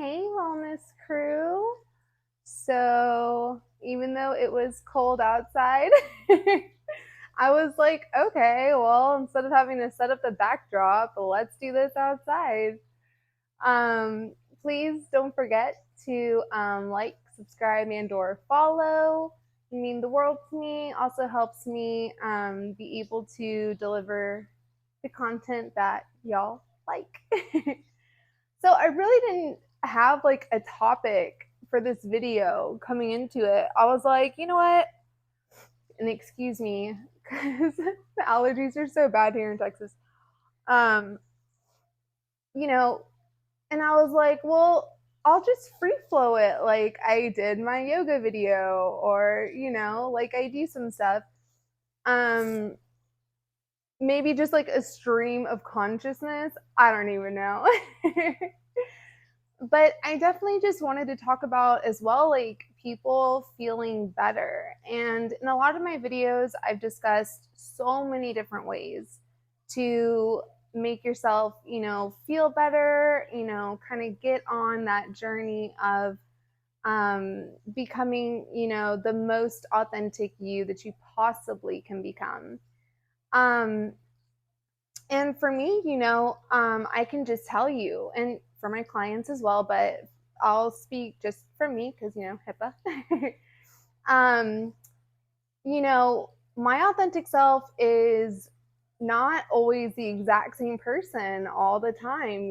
Hey, wellness crew. So, even though it was cold outside, I was like, okay, well, instead of having to set up the backdrop, let's do this outside. Um, Please don't forget to like, subscribe, and/or follow. You mean the world to me. Also helps me be able to deliver the content that y'all like. So I really didn't have like a topic for this video coming into it. I was like, you know what? And excuse me, because the allergies are so bad here in Texas. Um, you know, and I was like, well, I'll just free flow it like I did my yoga video, or like I do some stuff. Um, Maybe just like a stream of consciousness. I don't even know. But I definitely just wanted to talk about as well, like people feeling better. And in a lot of my videos, I've discussed so many different ways to make yourself, feel better, kind of get on that journey of becoming, the most authentic you that you possibly can become. Um, and for me, I can just tell you, and for my clients as well, but I'll speak just for me because, HIPAA. um, my authentic self is not always the exact same person all the time,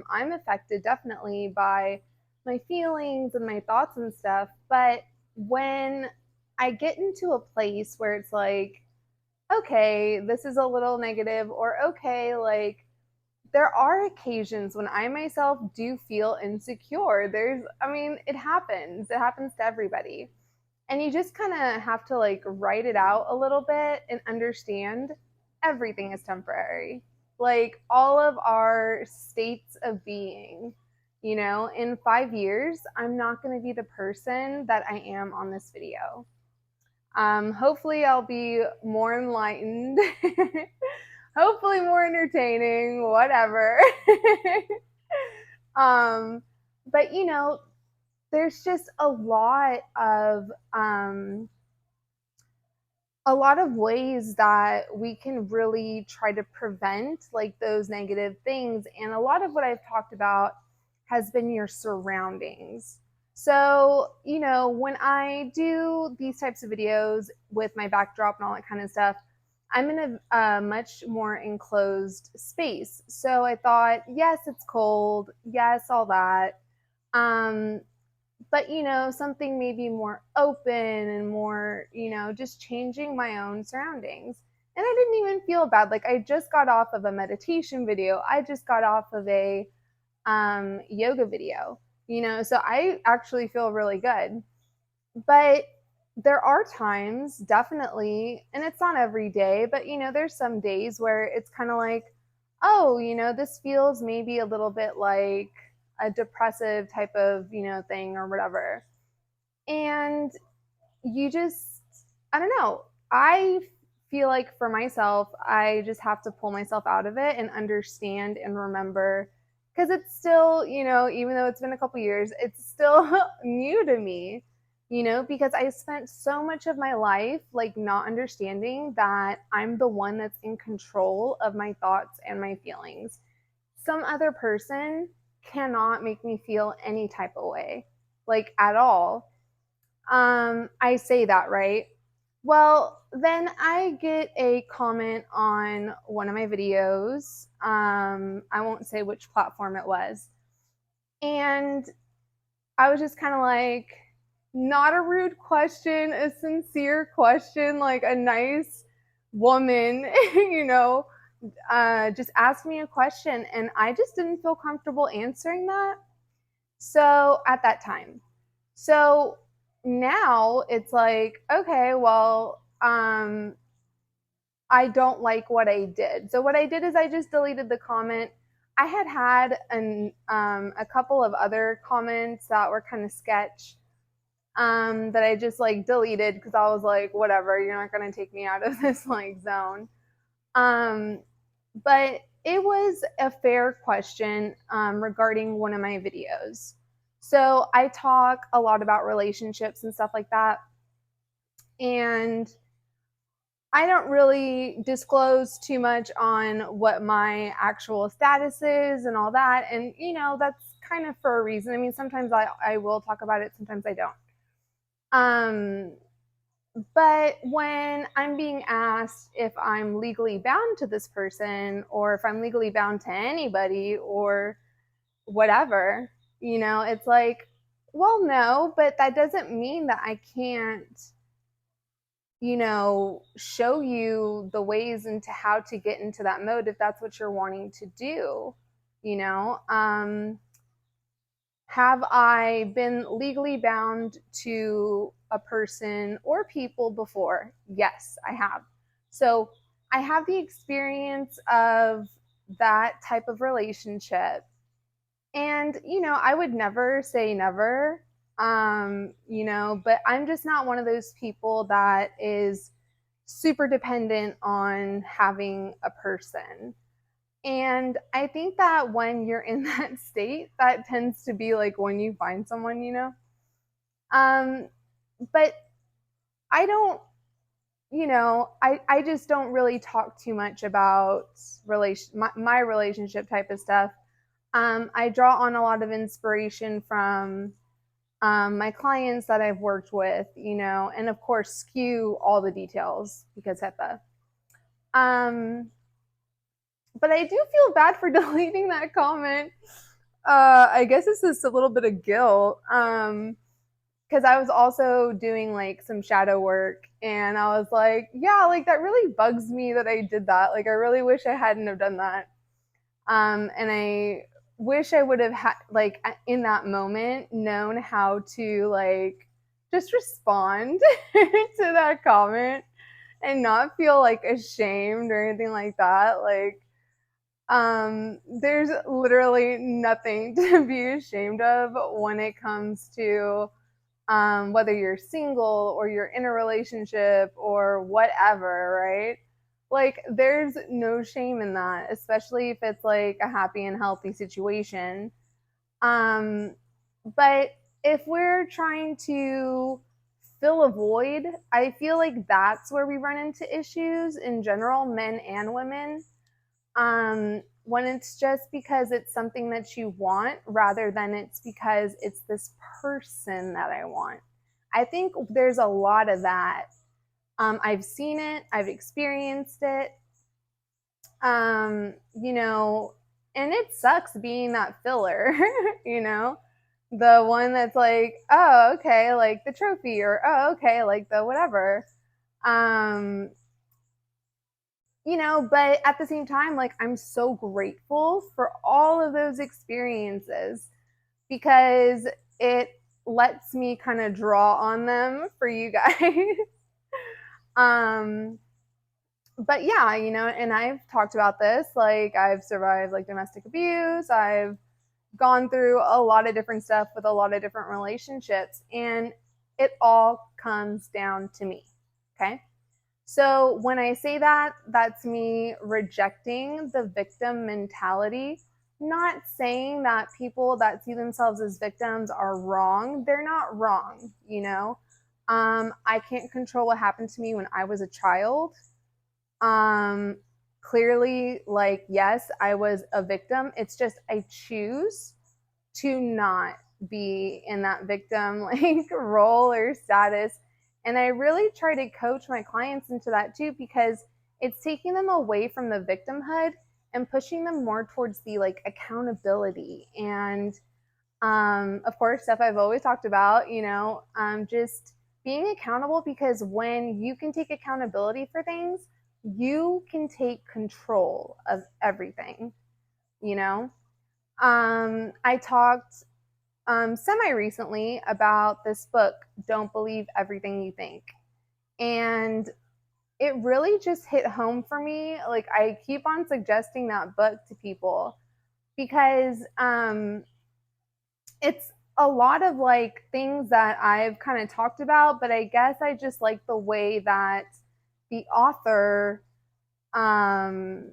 I'm affected definitely by my feelings and my thoughts and stuff. But when I get into a place where it's like, okay, this is a little negative, or okay, like there are occasions when I myself do feel insecure. It happens. It happens to everybody. And you just kind of have to like write it out a little bit and understand everything is temporary. Like all of our states of being, in 5 years, I'm not going to be the person that I am on this video. Hopefully, I'll be more enlightened, hopefully, more entertaining, whatever. um, but, there's just a lot of ways that we can really try to prevent like those negative things. And a lot of what I've talked about has been your surroundings. So, when I do these types of videos with my backdrop and all that kind of stuff, I'm in a much more enclosed space. So I thought, yes, it's cold. Yes, all that. Um, but something maybe more open and more, just changing my own surroundings. And I didn't even feel bad. Like I just got off of a meditation video, I just got off of a yoga video, so I actually feel really good. But there are times, definitely, and it's not every day, but there's some days where it's kind of like, oh, this feels maybe a little bit like a depressive type of, thing or whatever. And you just, I don't know. I feel like for myself, I just have to pull myself out of it and understand and remember, because it's still, even though it's been a couple years, it's still new to me, because I spent so much of my life like not understanding that I'm the one that's in control of my thoughts and my feelings. Some other person cannot make me feel any type of way, like at all. I say that, right? Well, then I get a comment on one of my videos. I won't say which platform it was. And I was just kind of like, not a rude question, a sincere question, like a nice woman, just asked me a question. And I just didn't feel comfortable answering that. So at that time. So now it's like, okay, well, I don't like what I did. So what I did is I just deleted the comment. I had a couple of other comments that were kind of sketch, that I just like deleted because I was like, whatever, you're not gonna take me out of this like zone. Um, but it was a fair question regarding one of my videos. So I talk a lot about relationships and stuff like that. And I don't really disclose too much on what my actual status is and all that. And, that's kind of for a reason. I mean, sometimes I will talk about it, sometimes I don't. Um, but when I'm being asked if I'm legally bound to this person or if I'm legally bound to anybody or whatever, it's like, well, no, but that doesn't mean that I can't, show you the ways into how to get into that mode if that's what you're wanting to do. You know, have I been legally bound to a person or people before? Yes, I have. So I have the experience of that type of relationship. And, I would never say never, but I'm just not one of those people that is super dependent on having a person. And I think that when you're in that state, that tends to be like when you find someone. Um, but I don't, I just don't really talk too much about my relationship type of stuff. I draw on a lot of inspiration from my clients that I've worked with, and of course, skew all the details because HIPAA. Um, but I do feel bad for deleting that comment. I guess it's just a little bit of guilt. Because I was also doing like some shadow work and I was like, yeah, like that really bugs me that I did that. Like I really wish I hadn't have done that. And I wish I would have had like in that moment known how to like just respond to that comment and not feel like ashamed or anything like that. Like there's literally nothing to be ashamed of when it comes to whether you're single or you're in a relationship or whatever, right? Like, there's no shame in that, especially if it's like a happy and healthy situation. Um, but if we're trying to fill a void, I feel like that's where we run into issues in general, men and women. When it's just because it's something that you want rather than it's because it's this person that I want. I think there's a lot of that. I've seen it, I've experienced it, and it sucks being that filler, you know, the one that's like, oh, okay, like the trophy, or oh, okay, like the whatever. Um, but at the same time, like I'm so grateful for all of those experiences because it lets me kind of draw on them for you guys. um, but yeah, and I've talked about this. Like I've survived like domestic abuse. I've gone through a lot of different stuff with a lot of different relationships, and it all comes down to me. Okay. So when I say that, that's me rejecting the victim mentality. Not saying that people that see themselves as victims are wrong. They're not wrong. I can't control what happened to me when I was a child. Um, Clearly, like, yes, I was a victim. It's just I choose to not be in that victim like role or status. And I really try to coach my clients into that too because it's taking them away from the victimhood and pushing them more towards the like accountability and of course stuff I've always talked about, just being accountable because when you can take accountability for things, you can take control of everything, you know? I talked semi recently about this book, Don't Believe Everything You Think. And it really just hit home for me. Like, I keep on suggesting that book to people because it's a lot of like things that I've kind of talked about, but I guess I just like the way that the author um,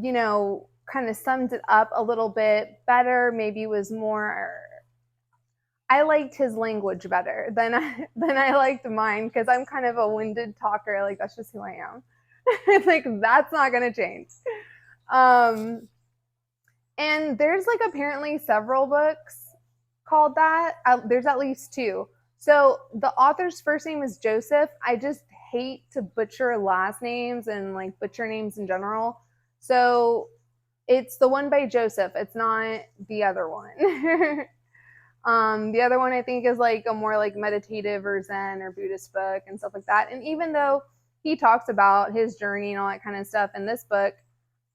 kind of summed it up a little bit better, maybe was more, I liked his language better than I liked mine, because I'm kind of a winded talker. Like, that's just who I am. Like, that's not gonna change. Um, and there's like apparently several books called that. There's at least two. So the author's first name is Joseph. I just hate to butcher last names and like butcher names in general. So it's the one by Joseph. It's not the other one. The other one I think is like a more like meditative or Zen or Buddhist book and stuff like that. And even though he talks about his journey and all that kind of stuff in this book,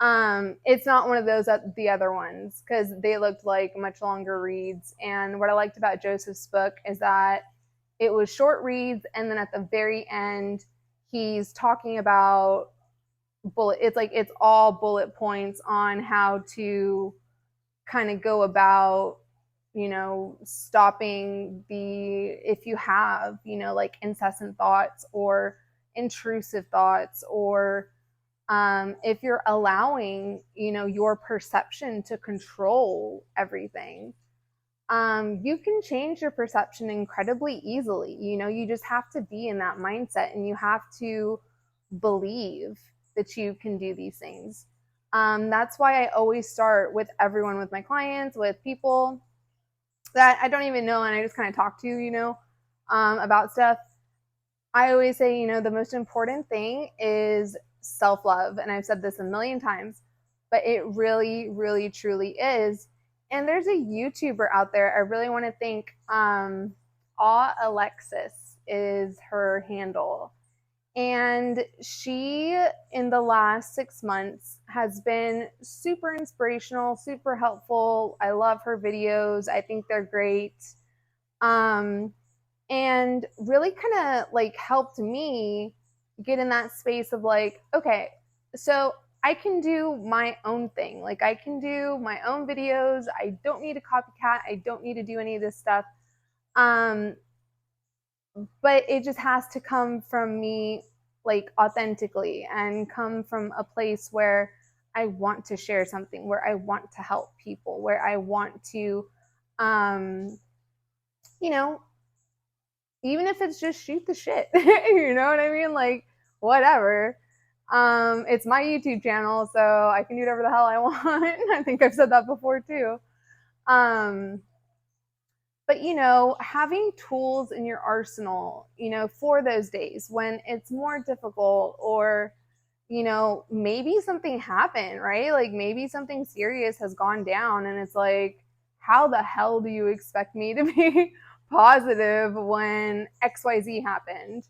it's not one of those the other ones, because they looked like much longer reads. And what I liked about Joseph's book is that it was short reads, and then at the very end, he's talking about it's all bullet points on how to kind of go about stopping if you have like incessant thoughts or intrusive thoughts, or if you're allowing your perception to control everything. You can change your perception incredibly easily. You just have to be in that mindset, and you have to believe that you can do these things. That's why I always start with everyone, with my clients, with people that I don't even know and I just kind of talk to, about stuff. I always say, the most important thing is self-love. And I've said this a million times, but it really, really, truly is. And there's a YouTuber out there, I really want to thank, Awe Alexis is her handle. And she, in the last 6 months, has been super inspirational, super helpful. I love her videos. I think they're great. And really kind of like helped me get in that space of like, okay, so I can do my own thing. Like, I can do my own videos. I don't need a copycat. I don't need to do any of this stuff. But it just has to come from me, like, authentically, and come from a place where I want to share something, where I want to help people, where I want to, you know, even if it's just shoot the shit, you know what I mean? Like, whatever. It's my YouTube channel, so I can do whatever the hell I want. I think I've said that before too. But having tools in your arsenal, for those days when it's more difficult, or maybe something happened, right? Like, maybe something serious has gone down, and it's like, how the hell do you expect me to be positive when XYZ happened?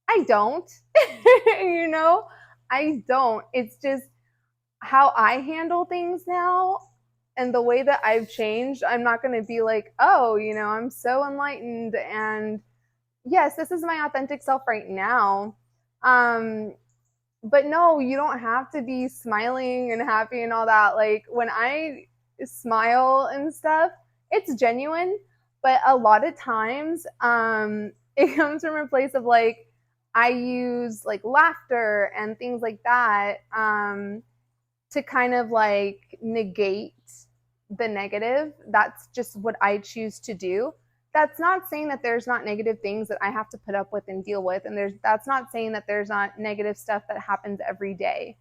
I don't. I don't. It's just how I handle things now, and the way that I've changed. I'm not going to be like, oh, I'm so enlightened, and yes, this is my authentic self right now. But no, you don't have to be smiling and happy and all that. Like, when I smile and stuff, it's genuine, but a lot of times it comes from a place of like, I use like laughter and things like that, to kind of like negate the negative. That's just what I choose to do. That's not saying that there's not negative things that I have to put up with and deal with. And that's not saying that there's not negative stuff that happens every day.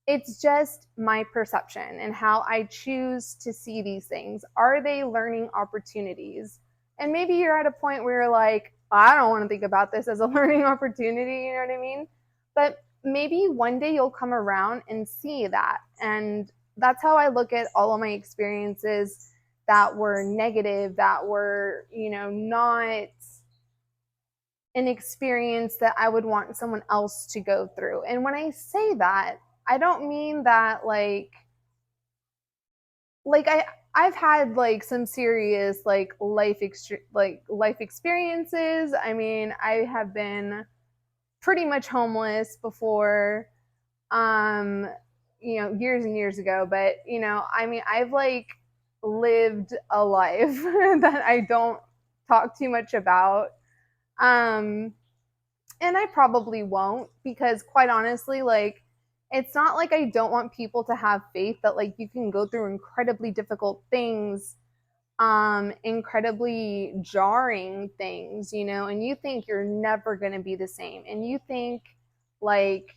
It's just my perception and how I choose to see these things. Are they learning opportunities? And maybe you're at a point where you're like, I don't want to think about this as a learning opportunity, you know what I mean? But maybe one day you'll come around and see that. And that's how I look at all of my experiences that were negative, that were, not an experience that I would want someone else to go through. And when I say that, I don't mean that I've had like some serious like life experiences. I mean, I have been pretty much homeless before, years and years ago. But I mean, I've like lived a life that I don't talk too much about. And I probably won't, because quite honestly, like, it's not like I don't want people to have faith that like you can go through incredibly difficult things, incredibly jarring things, you know, and you think you're never going to be the same, and you think like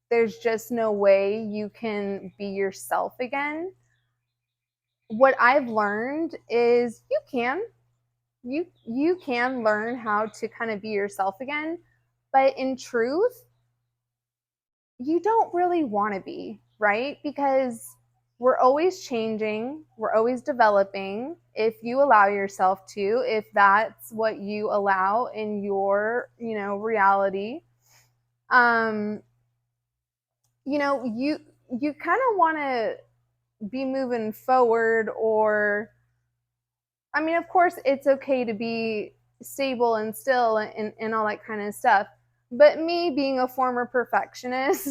there's just no way you can be yourself again. What I've learned is you can learn how to kind of be yourself again, but in truth, you don't really want to be, right? Because we're always changing, we're always developing. If you allow yourself to, if that's what you allow in your, you know, reality, um, you know, you kind of want to be moving forward. Or I mean, of course it's okay to be stable and still and all that kind of stuff. But me being a former perfectionist,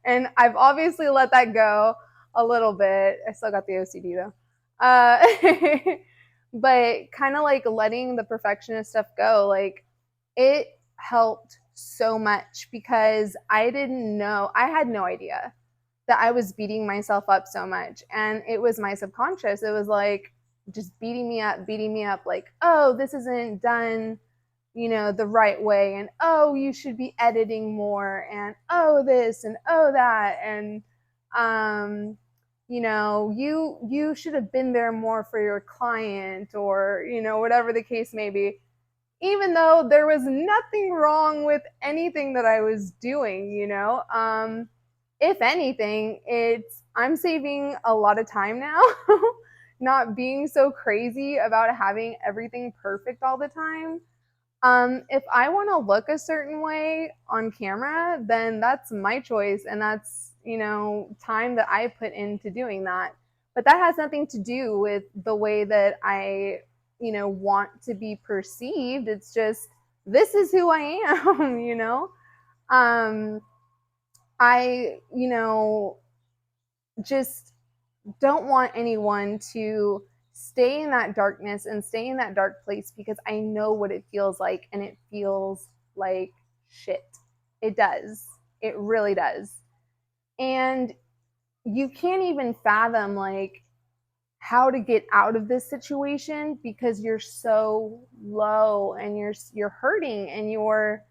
and I've obviously let that go a little bit. I still got the OCD though. But kind of like letting the perfectionist stuff go, like it helped so much because I didn't know, I had no idea that I was beating myself up so much. And it was my subconscious. It was like just beating me up, like, oh, this isn't done, you know, the right way. And oh, you should be editing more. And oh, this and oh, that. And, you know, you should have been there more for your client, or, you know, whatever the case may be, even though there was nothing wrong with anything that I was doing, you know. If anything, it's I'm saving a lot of time now, not being so crazy about having everything perfect all the time. If I want to look a certain way on camera, then that's my choice, and that's, you know, time that I put into doing that. But that has nothing to do with the way that I, you know, want to be perceived. It's just this is who I am, you know. Um, I, you know, just don't want anyone to stay in that darkness and stay in that dark place, because I know what it feels like, and it feels like shit. It does. It really does. And you can't even fathom like how to get out of this situation because you're so low and you're hurting, and you're,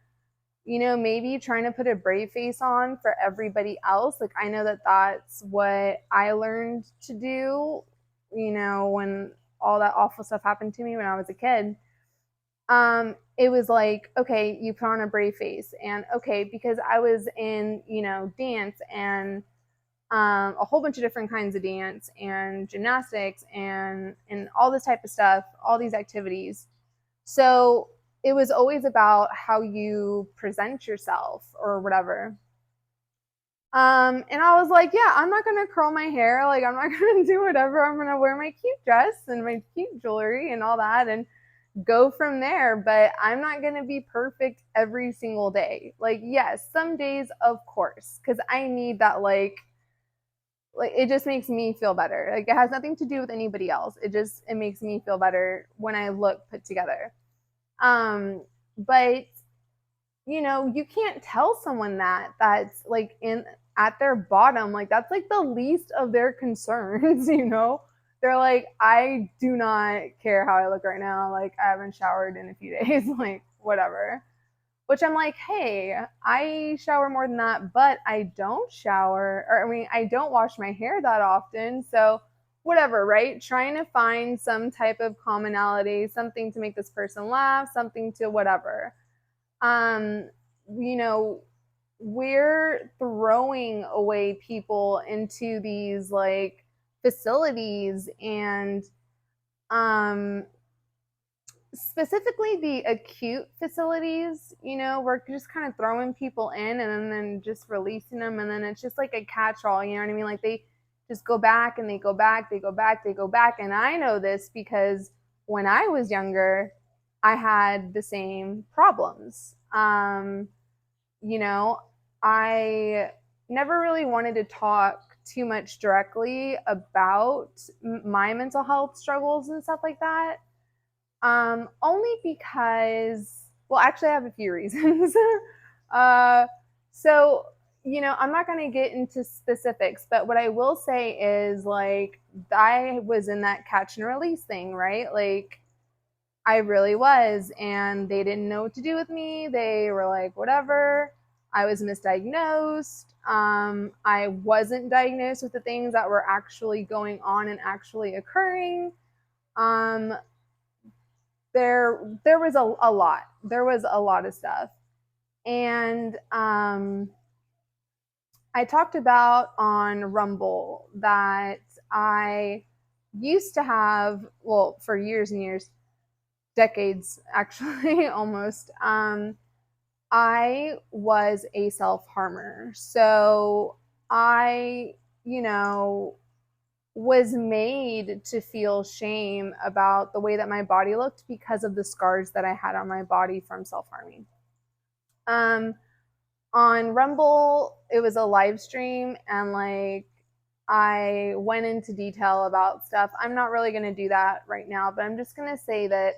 you know, maybe trying to put a brave face on for everybody else. Like, I know that that's what I learned to do, you know, when all that awful stuff happened to me when I was a kid. It was like, okay, you put on a brave face. And okay, because I was in, you know, dance and a whole bunch of different kinds of dance and gymnastics and all this type of stuff, all these activities. So it was always about how you present yourself or whatever. And I was like, yeah, I'm not gonna curl my hair. Like, I'm not gonna do whatever. I'm gonna wear my cute dress and my cute jewelry and all that and go from there. But I'm not gonna be perfect every single day. Like, yes, some days, of course, because I need that, like it just makes me feel better. Like, it has nothing to do with anybody else. It makes me feel better when I look put together. But you know, you can't tell someone that that's like in at their bottom, like that's like the least of their concerns, you know. They're like, I do not care how I look right now, like I haven't showered in a few days, like whatever. Which I'm like, hey, I shower more than that, but I don't shower, or I mean, I don't wash my hair that often. So, whatever, right? Trying to find some type of commonality, something to make this person laugh, something to whatever. Um, you know, we're throwing away people into these like facilities, and um specifically the acute facilities, you know, we're just kind of throwing people in and then just releasing them, and then it's just like a catch-all, you know what I mean? Like they just go back and they go back, they go back, they go back. And I know this because when I was younger, I had the same problems. You know, I never really wanted to talk too much directly about my mental health struggles and stuff like that. Only because, well, actually, I have a few reasons. uh, so, I'm not going to get into specifics, but what I will say is like I was in that catch and release thing, right? Like I really was, and they didn't know what to do with me. They were like, whatever. I was misdiagnosed. I wasn't diagnosed with the things that were actually going on and actually occurring. Um, there was a lot. There was a lot of stuff, and I talked about on Rumble that I used to have, well, for years and years, decades actually, almost. I was a self harmer. So I, you know, was made to feel shame about the way that my body looked because of the scars that I had on my body from self harming. Um, on Rumble, it was a live stream, and like I went into detail about stuff. I'm not really going to do that right now, but I'm just going to say that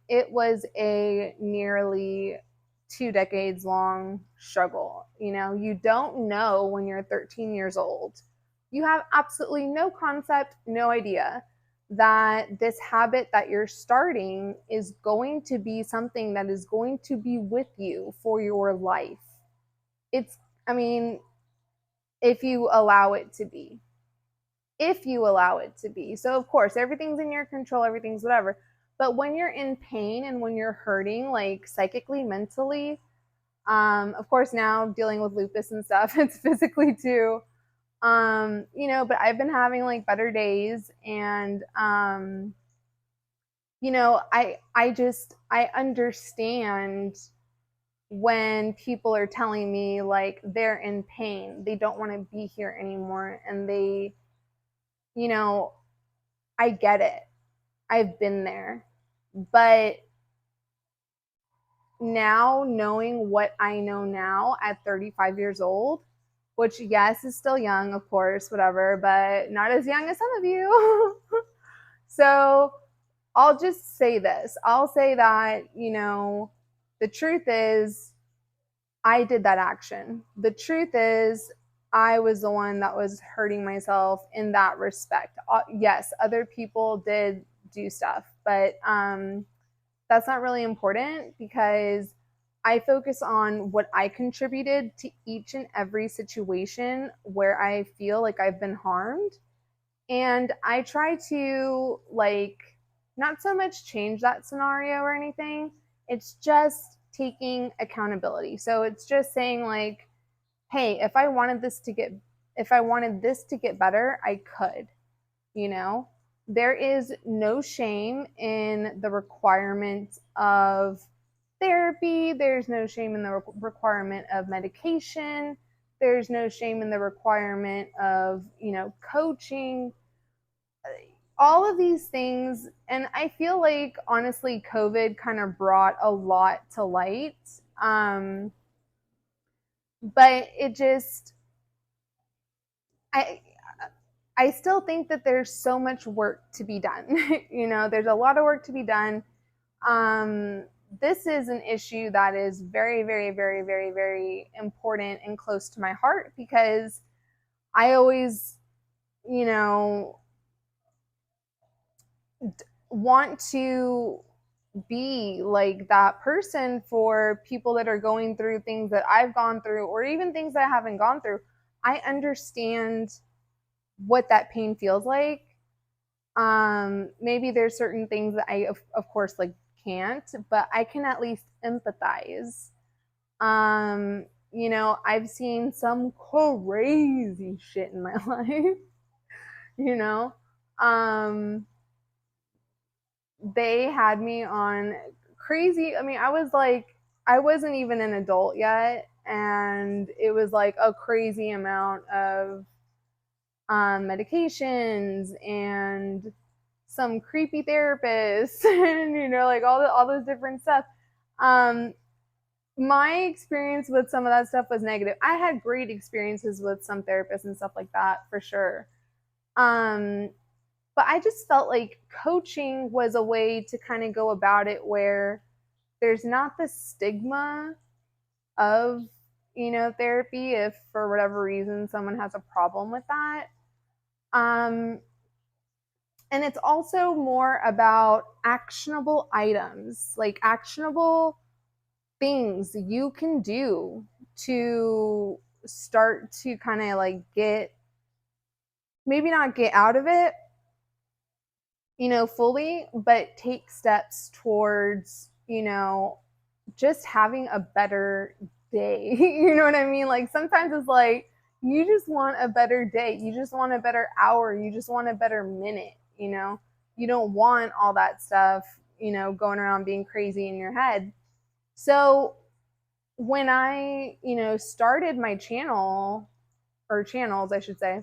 it was a nearly 2 decades long struggle. You don't know when you're 13 years old. You have absolutely no concept, no idea that this habit that you're starting is going to be something that is going to be with you for your life. It's, I mean, if you allow it to be. If you allow it to be. So, of course, everything's in your control, everything's whatever. But when you're in pain and when you're hurting, like psychically, mentally, of course, now dealing with lupus and stuff, it's physically too. But I've been having like better days, and I understand when people are telling me like they're in pain, they don't want to be here anymore, and they, you know, I get it. I've been there. But now, knowing what I know now at 35 years old, which, yes, is still young, of course, whatever, but not as young as some of you. So I'll just say this. I'll say that, the truth is, I did that action. The truth is, I was the one that was hurting myself in that respect. Yes, other people did do stuff, but that's not really important because I focus on what I contributed to each and every situation where I feel like I've been harmed. And I try to, like, not so much change that scenario or anything. It's just taking accountability. So it's just saying, like, hey, if I wanted this to get better, I could, you know? There is no shame in the requirement of therapy. There's no shame in the requirement of medication. There's no shame in the requirement of, coaching, all of these things. And I feel like, honestly, COVID kind of brought a lot to light. But it just, I, I still think that there's so much work to be done. There's a lot of work to be done. This is an issue that is very, very, very, very, very important and close to my heart because I always, you know, want to be like that person for people that are going through things that I've gone through or even things that I haven't gone through. I understand what that pain feels like. Maybe there's certain things that I of course like can't, but I can at least empathize. I've seen some crazy shit in my life, you know. Um they had me on crazy, I mean, I wasn't even an adult yet, and it was like a crazy amount of medications and some creepy therapists and like all those different stuff. Um, my experience with some of that stuff was negative. I had great experiences with some therapists and stuff like that for sure. Um, but I just felt like coaching was a way to kind of go about it where there's not the stigma of therapy if for whatever reason someone has a problem with that. Um, and it's also more about actionable items, like actionable things you can do to start to kind of like maybe not get out of it, fully, but take steps towards, just having a better day. You know what I mean? Like sometimes it's like you just want a better day. You just want a better hour. You just want a better minute, You don't want all that stuff, going around being crazy in your head. So when I, started my channel or channels, I should say,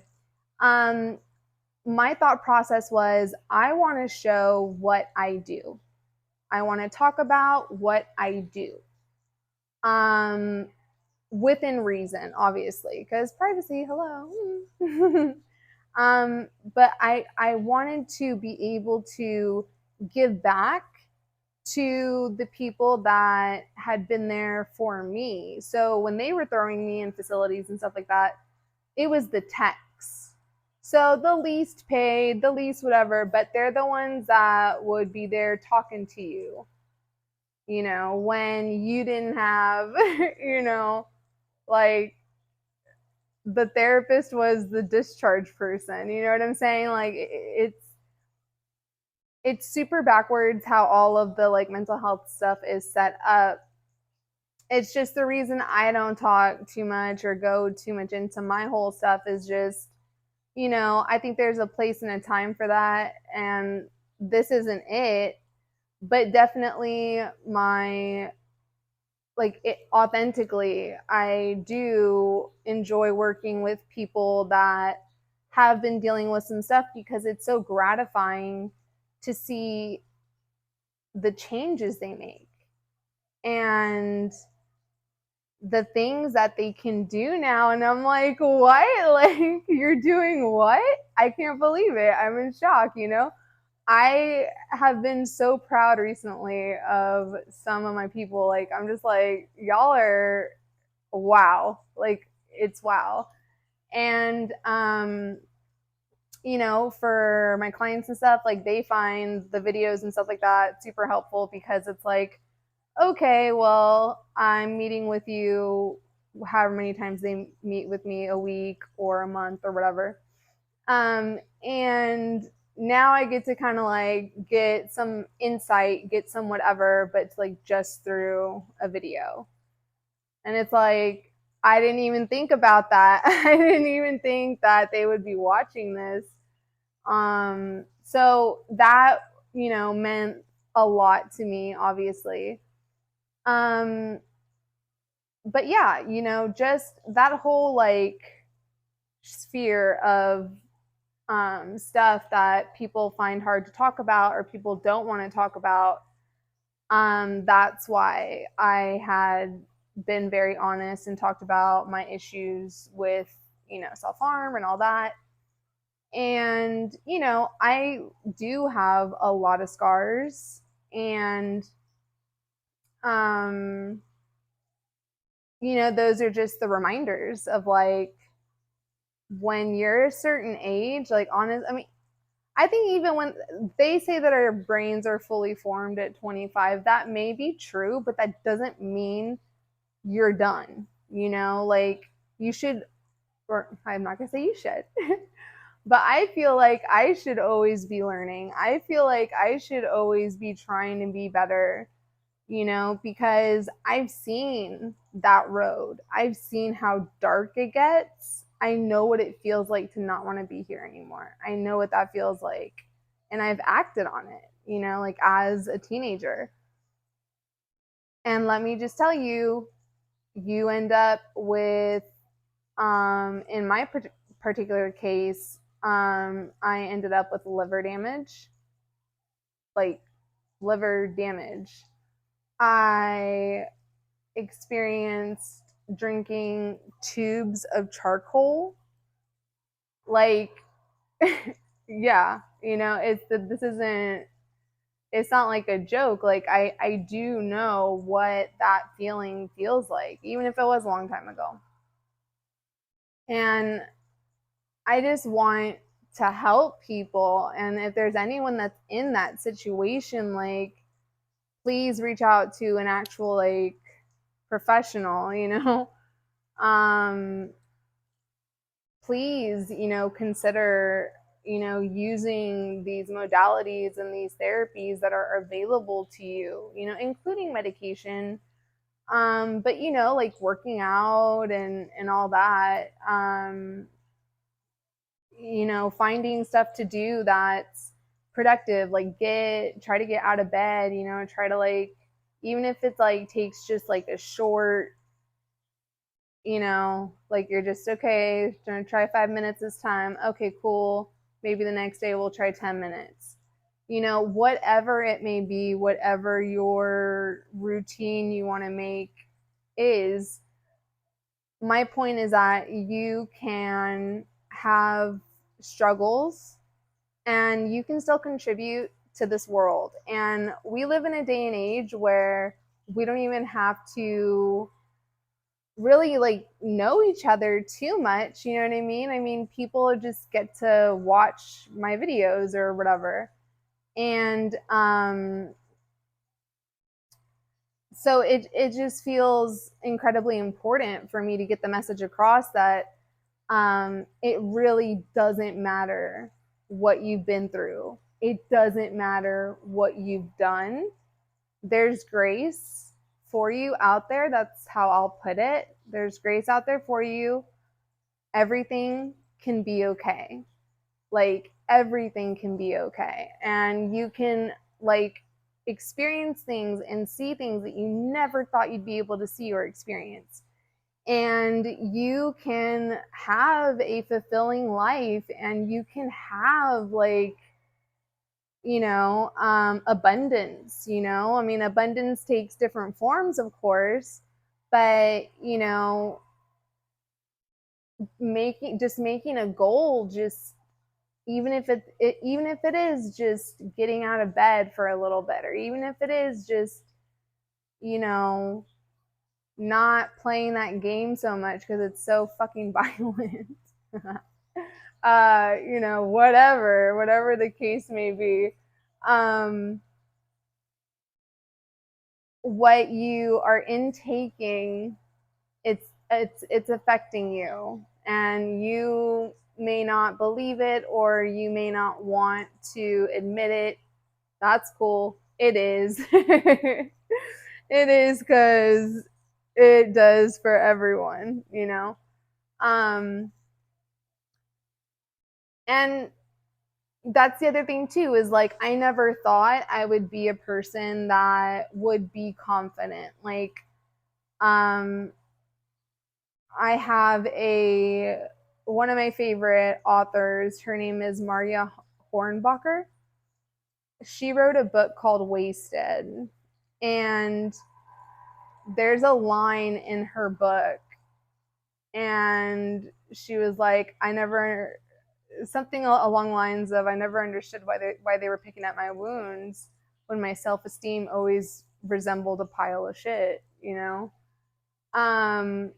my thought process was I want to show what I do. I want to talk about what I do. Within reason, obviously, because privacy, hello. But I wanted to be able to give back to the people that had been there for me. So when they were throwing me in facilities and stuff like that, it was the techs. So the least paid, the least whatever, but they're the ones that would be there talking to you, when you didn't have, like the therapist was the discharge person. You know what I'm saying? Like it's super backwards how all of the like mental health stuff is set up. It's just the reason I don't talk too much or go too much into my whole stuff is just, I think there's a place and a time for that, and this isn't it. But definitely my like it authentically, I do enjoy working with people that have been dealing with some stuff because it's so gratifying to see the changes they make and the things that they can do now. And I'm like, what? Like, you're doing what? I can't believe it. I'm in shock, I have been so proud recently of some of my people. Like, I'm just like, y'all are wow. Like, it's wow. And, for my clients and stuff, like, they find the videos and stuff like that super helpful because it's like, okay, well, I'm meeting with you however many times they meet with me, a week or a month or whatever. And now I get to kind of like get some insight, get some whatever, but like just through a video. And it's like, I didn't even think about that. I didn't even think that they would be watching this. So that, meant a lot to me, obviously. Um, but yeah, just that whole like sphere of stuff that people find hard to talk about or people don't want to talk about. That's why I had been very honest and talked about my issues with, self harm and all that. And, I do have a lot of scars. And, um, those are just the reminders of like when you're a certain age, like honest, I mean, I think even when they say that our brains are fully formed at 25, that may be true, but that doesn't mean you're done. Like you should, or I'm not going to say you should, but I feel like I should always be learning. I feel like I should always be trying to be better, because I've seen that road. I've seen how dark it gets. I know what it feels like to not want to be here anymore. I know what that feels like. And I've acted on it, like as a teenager. And let me just tell you, you end up with, in my particular case, I ended up with liver damage, like liver damage. I experienced drinking tubes of charcoal. Like, yeah, this isn't it's not like a joke. Like I do know what that feeling feels like, even if it was a long time ago. And I just want to help people. And if there's anyone that's in that situation, like, please reach out to an actual, like, professional, you know? Um, please, consider, using these modalities and these therapies that are available to you, including medication. But like working out and all that. Finding stuff to do that's productive, like try to get out of bed, try to, like, even if it's like takes just like a short, like you're just, okay, gonna try 5 minutes this time. Okay, cool. Maybe the next day we'll try 10 minutes. Whatever it may be, whatever your routine you want to make is, my point is that you can have struggles and you can still contribute to this world. And we live in a day and age where we don't even have to really, like, know each other too much. You know what I mean? I mean, people just get to watch my videos or whatever. And so it just feels incredibly important for me to get the message across that it really doesn't matter what you've been through. It doesn't matter what you've done. There's grace for you out there. That's how I'll put it. There's grace out there for you. Everything can be okay. Like, everything can be okay. And you can, like, experience things and see things that you never thought you'd be able to see or experience. And you can have a fulfilling life, and you can have, like, abundance. I mean, abundance takes different forms, of course, but making a goal, just even if it is just getting out of bed for a little bit, or even if it is just you know not playing that game so much because it's so fucking violent. Whatever the case may be. um what you are intaking, it's affecting you, and you may not believe it, or you may not want to admit it. That's cool. It is. It is, because it does for everyone, um and that's the other thing too, is like, I never thought I would be a person that would be confident. Like, um I have a one of my favorite authors. Her name is Maria Hornbacher. She wrote a book called Wasted, and there's a line in her book, and she was like, I never, something along the lines of, I never understood why they were picking at my wounds when my self-esteem always resembled a pile of shit, um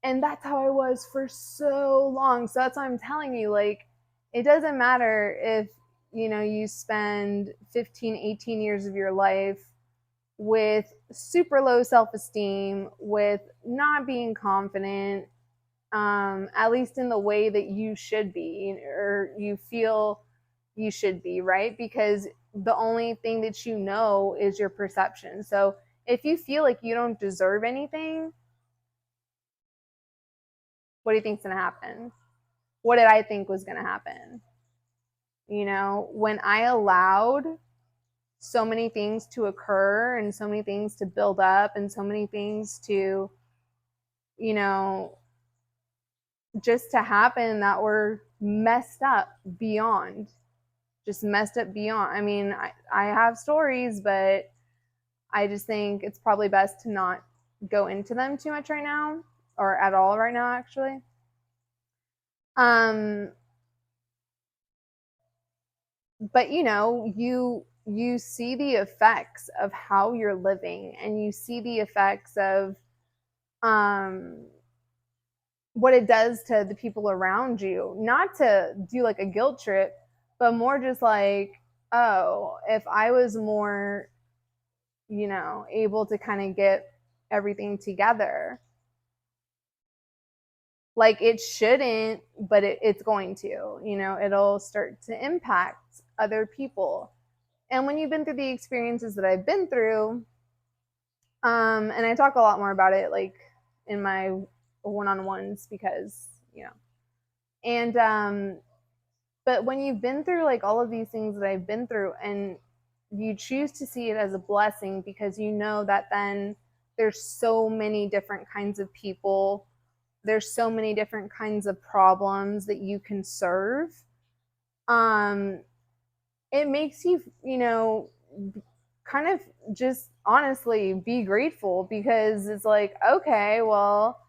and that's how I was for so long. So that's why I'm telling you, like, it doesn't matter if you spend 15, 18 years of your life with super low self-esteem, with not being confident, at least in the way that you should be, or you feel you should be, right? Because the only thing that is your perception. So if you feel like you don't deserve anything, what do you think's going to happen? What did I think was going to happen? When I allowed so many things to occur, and so many things to build up, and so many things to, you know, just to happen, that were messed up beyond, just messed up beyond. I mean, I have stories, but I just think it's probably best to not go into them too much right now, or at all right now, actually. Um, but you you see the effects of how you're living, and you see the effects of um, what it does to the people around you. Not to do like a guilt trip, but more just like, oh, if I was more, able to kind of get everything together, like it shouldn't, but it's going to, it'll start to impact other people. And when you've been through the experiences that I've been through, and I talk a lot more about it like in my one-on-ones because, and but when you've been through like all of these things that I've been through, and you choose to see it as a blessing because you know that then there's so many different kinds of people, there's so many different kinds of problems that you can serve. um it makes you, kind of just honestly be grateful, because it's like, okay, well,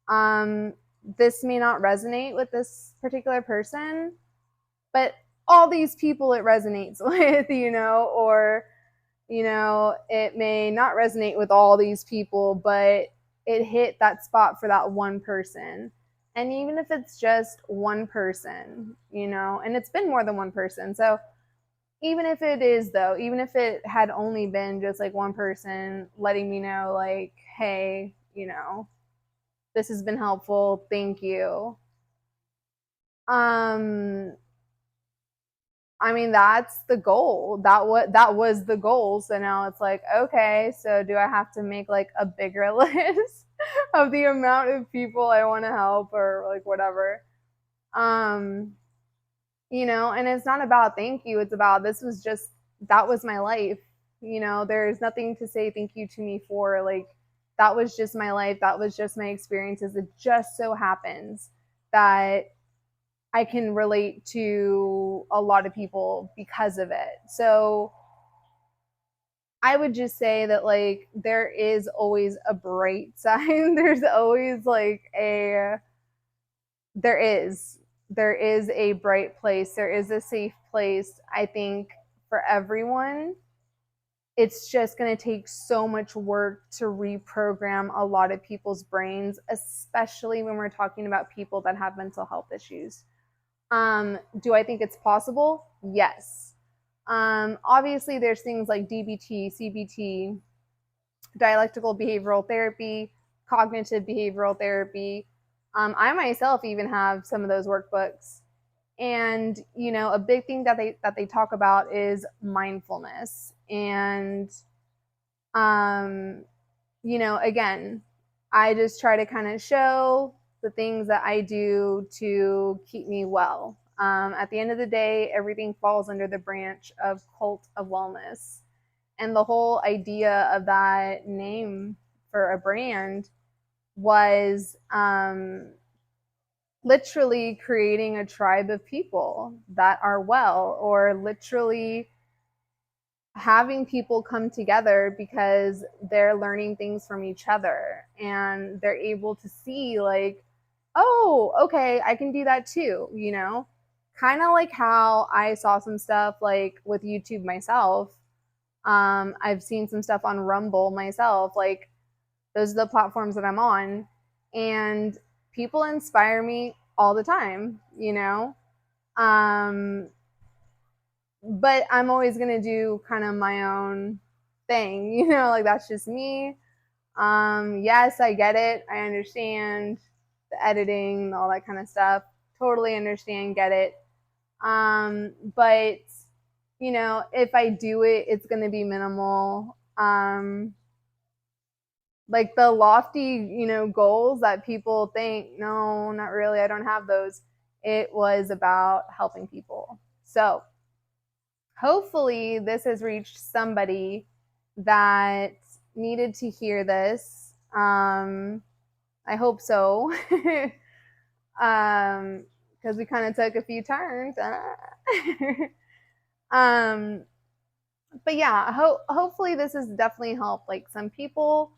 um this may not resonate with this particular person, but all these people it resonates with, or it may not resonate with all these people, but it hit that spot for that one person. And even if it's just one person, and it's been more than one person. So even if it is, though, even if it had only been just like one person letting me know, like, hey, this has been helpful. Thank you. Um, I mean, that's the goal. That was the goal. So now it's like, okay, so do I have to make like a bigger list of the amount of people I want to help, or like whatever? Um, and it's not about thank you. It's about, this was just, that was my life. There's nothing to say thank you to me for. Like, that was just my life. That was just my experiences. It just so happens that I can relate to a lot of people because of it. So I would just say that, like, there is always a bright side. There's always like there is there is a bright place. There is a safe place, I think, for everyone. It's just going to take so much work to reprogram a lot of people's brains, especially when we're talking about people that have mental health issues. Do I think it's possible? Yes. Obviously, there's things like DBT, CBT, dialectical behavioral therapy, cognitive behavioral therapy. I myself even have some of those workbooks. And a big thing that they talk about is mindfulness. And again, I just try to kind of show the things that I do to keep me well. At the end of the day, everything falls under the branch of Cult of Wellness. And the whole idea of that name for a brand was literally creating a tribe of people that are well, or literally having people come together because they're learning things from each other, and they're able to see, like, oh, okay, I can do that too, kind of like how I saw some stuff like with YouTube myself. I've seen some stuff on Rumble myself. Like, those are the platforms that I'm on, and people inspire me all the time, Um, but I'm always gonna do kind of my own thing, like, that's just me. Yes, I get it. I understand the editing, all that kind of stuff. Totally understand, get it. But if I do it, it's gonna be minimal. Like the lofty, goals that people think, no, not really, I don't have those. It was about helping people. So hopefully this has reached somebody that needed to hear this. I hope so. Because we kind of took a few turns. um, but yeah, hopefully this has definitely helped like some people,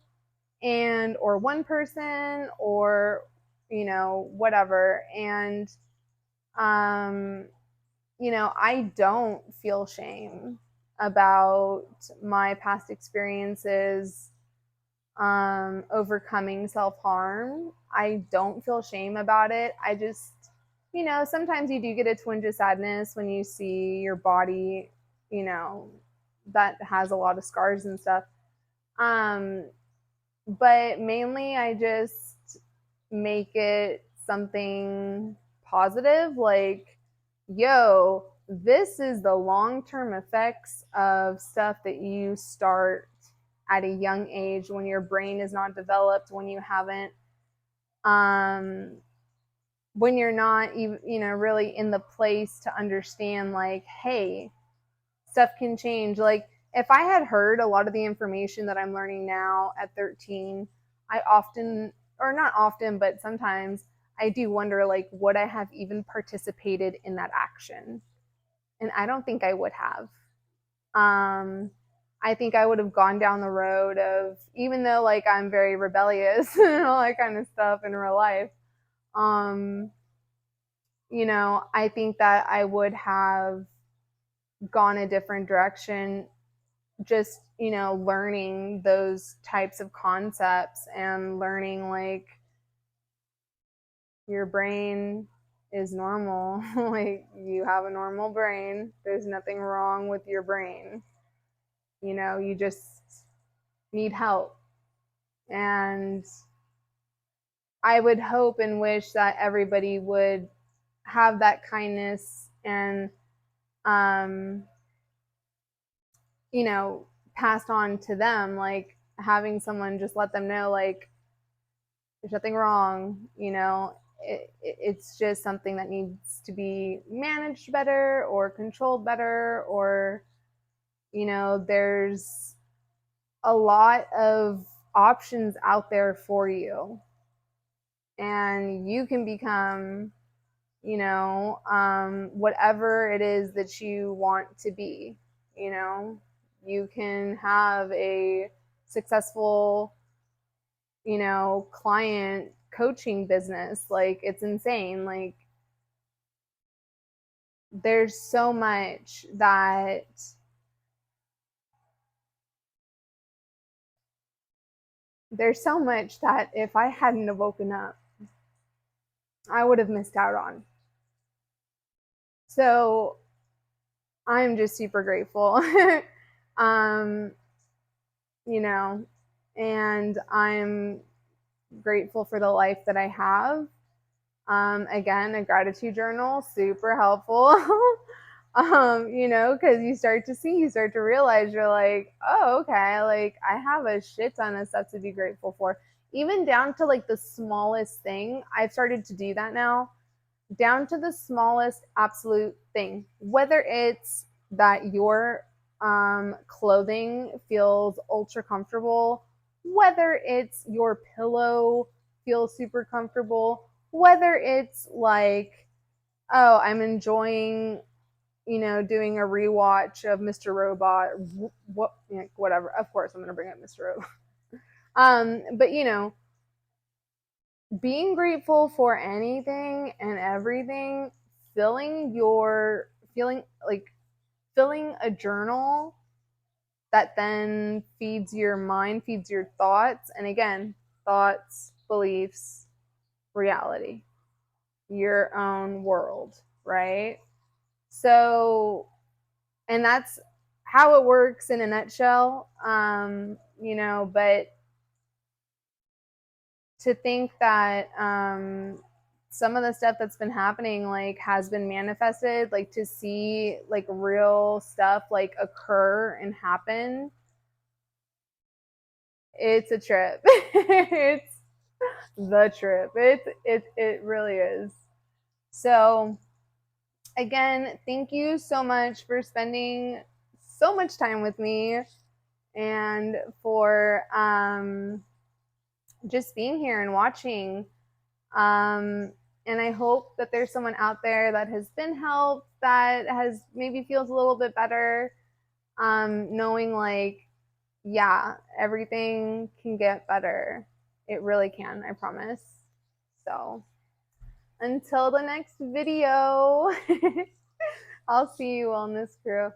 and or one person, or whatever. And I don't feel shame about my past experiences overcoming self-harm. I don't feel shame about it. I just, sometimes you do get a twinge of sadness when you see your body, that has a lot of scars and stuff. But mainly I just make it something positive, like, yo, this is the long-term effects of stuff that you start at a young age when your brain is not developed, when you haven't when you're not even, really in the place to understand, like, hey, stuff can change. Like, if I had heard a lot of the information that I'm learning now at 13, I often, or not often, but sometimes I do wonder, like, would I have even participated in that action? And I don't think I would have. I think I would have gone down the road of, even though, like, I'm very rebellious and all that kind of stuff in real life, um, I think that I would have gone a different direction, just, learning those types of concepts and learning, like, your brain is normal. Like, you have a normal brain. There's nothing wrong with your brain. You just need help. And I would hope and wish that everybody would have that kindness and, um, passed on to them, like having someone just let them know, like, there's nothing wrong, it's just something that needs to be managed better or controlled better, or, there's a lot of options out there for you, and you can become, whatever it is that you want to be. You can have a successful, client coaching business. Like, it's insane. Like, there's so much that if I hadn't have woken up, I would have missed out on. So I'm just super grateful. um, and I'm grateful for the life that I have. Again, a gratitude journal, super helpful. Because you start to realize, you're like, oh, okay, like, I have a shit ton of stuff to be grateful for. Even down to, like, the smallest thing. I've started to do that now, down to the smallest absolute thing. Whether it's that your clothing feels ultra comfortable, whether it's your pillow feels super comfortable, whether it's like, oh, I'm enjoying, doing a rewatch of Mr. Robot, whatever. Of course, I'm going to bring up Mr. Robot. But being grateful for anything and everything, feeling like filling a journal that then feeds your mind, feeds your thoughts, and again, thoughts, beliefs, reality, your own world, right? So, and that's how it works in a nutshell. But to think that some of the stuff that's been happening, like, has been manifested, like, to see, like, real stuff, like, occur and happen, it's a trip. It's the trip. It really is. So again, thank you so much for spending so much time with me, and for just being here and watching. And I hope that there's someone out there that has been helped, that has maybe feels a little bit better, knowing, like, yeah, everything can get better. It really can, I promise. So until the next video, I'll see you, Wellness Crew.